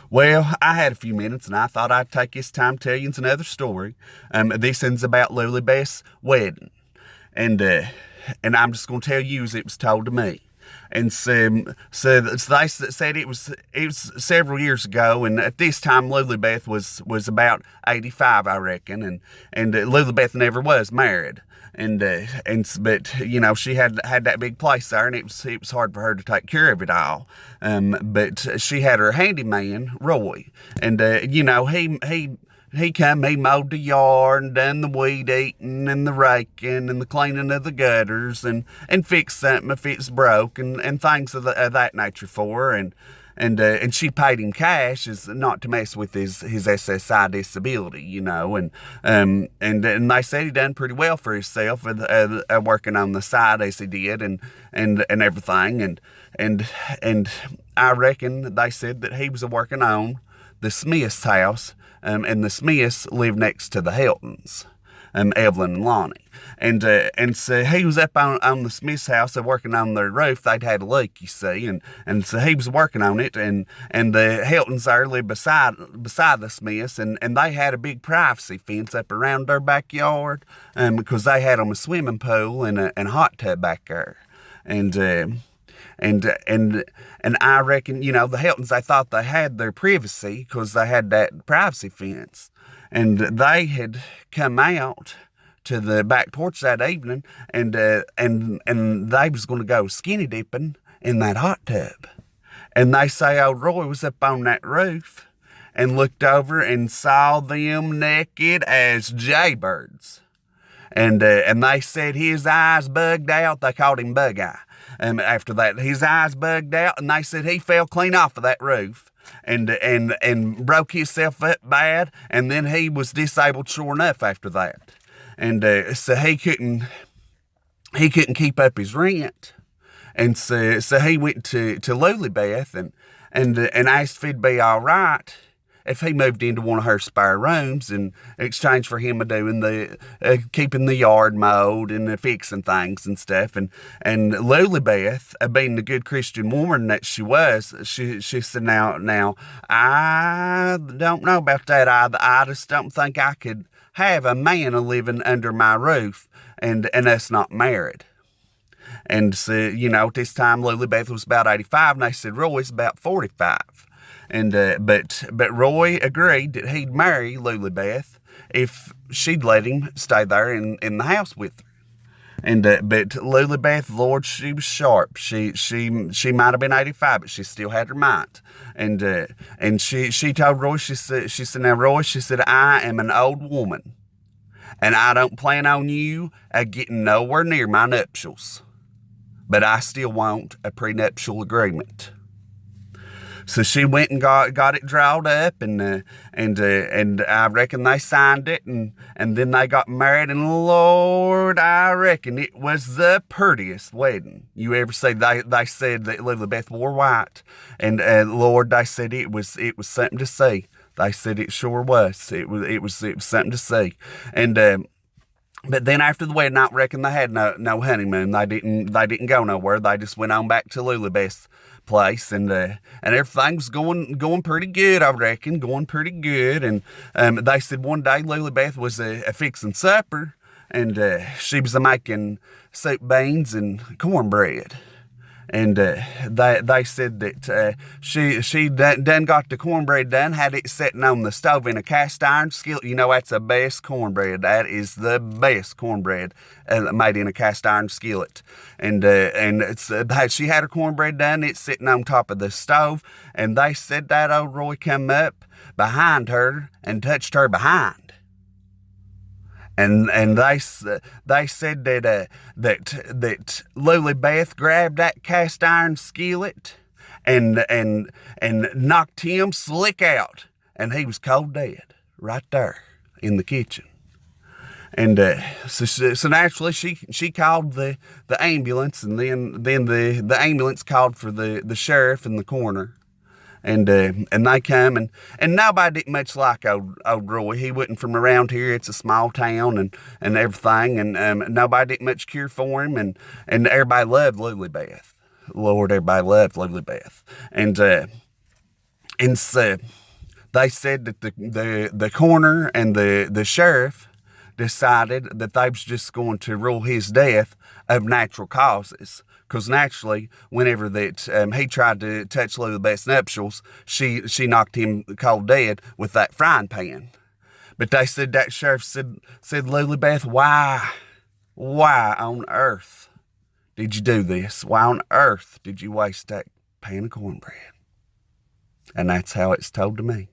Well, I had a few minutes and I thought I'd take this time to tell you another story. This one's about Loulie Beth's wedding. And and I'm just gonna tell you as it was told to me. And they said it was several years ago, and at this time Loulie Beth was about 85, I reckon, and Loulie Beth never was married. But she had that big place there, and it was hard for her to take care of it all. But she had her handyman Roy, and he mowed the yard and done the weed eating and the raking and the cleaning of the gutters and fixed something if it's broke and things of that nature for her. And she paid him cash as not to mess with his SSI disability, and they said he done pretty well for himself working on the side as he did and everything and I reckon they said that he was working on the Smith's house, and the Smiths lived next to the Heltons, Evelyn and Lonnie. And so he was up on the Smith's house working on their roof. They'd had a leak, you see, and so he was working on it, and the Heltons there lived beside the Smiths, and they had a big privacy fence up around their backyard, because they had them a swimming pool and a hot tub back there. And I reckon, the Heltons, they thought they had their privacy because they had that privacy fence. And they had come out to the back porch that evening, and they was going to go skinny dipping in that hot tub. And they say old Roy was up on that roof and looked over and saw them naked as jaybirds. And they said his eyes bugged out. They called him Bug Eye. After that, his eyes bugged out, and they said he fell clean off of that roof and broke himself up bad, and then he was disabled sure enough after that. And so he couldn't keep up his rent. And so he went to Loulie Beth and asked if it'd be all right if he moved into one of her spare rooms in exchange for him doing the keeping the yard mowed and fixing things and stuff. And Loulie Beth, being the good Christian woman that she was, she said, now I don't know about that. I just don't think I could have a man living under my roof and us not married. And so, at this time, Loulie Beth was about 85, and they said Roy's about 45. And but Roy agreed that he'd marry Loulie Beth if she'd let him stay there in the house with her. And but Loulie Beth, Lord, she was sharp. She might have been 85, but she still had her mind. And she told Roy, she said, now Roy, she said, I am an old woman, and I don't plan on you getting nowhere near my nuptials, but I still want a prenuptial agreement. So she went and got it drawn up, and I reckon they signed it, and then they got married, and Lord, I reckon it was the prettiest wedding you ever see. They said that Loulie Beth wore white, and Lord, they said it was something to see. They said it sure was. It was something to see, and. But then after the wedding, I reckon they had no honeymoon. They didn't go nowhere. They just went on back to Loulie Beth's place, and everything was going pretty good. I reckon going pretty good. And they said one day Loulie Beth was a fixing supper, and she was making soup, beans, and cornbread. And they said that she done got the cornbread done, had it sitting on the stove in a cast iron skillet. That's the best cornbread. That is the best cornbread made in a cast iron skillet. And she had her cornbread done. It's sitting on top of the stove. And they said that old Roy come up behind her and touched her behind. And they said that Loulie Beth grabbed that cast iron skillet and knocked him slick out, and he was cold dead right there in the kitchen. And so naturally she called the ambulance, and then the ambulance called for the sheriff in the corner. And they come, and nobody didn't much like old Roy. He wasn't from around here. It's a small town and everything, and nobody didn't much care for him, and everybody loved Loulie Beth. Lord, everybody loved Loulie Beth. And And so they said that the coroner and the sheriff decided that they was just going to rule his death of natural causes. Because naturally, whenever that he tried to touch Loulie Beth's nuptials, she knocked him cold dead with that frying pan. But they said that sheriff said, Loulie Beth, why on earth did you do this? Why on earth did you waste that pan of cornbread? And that's how it's told to me.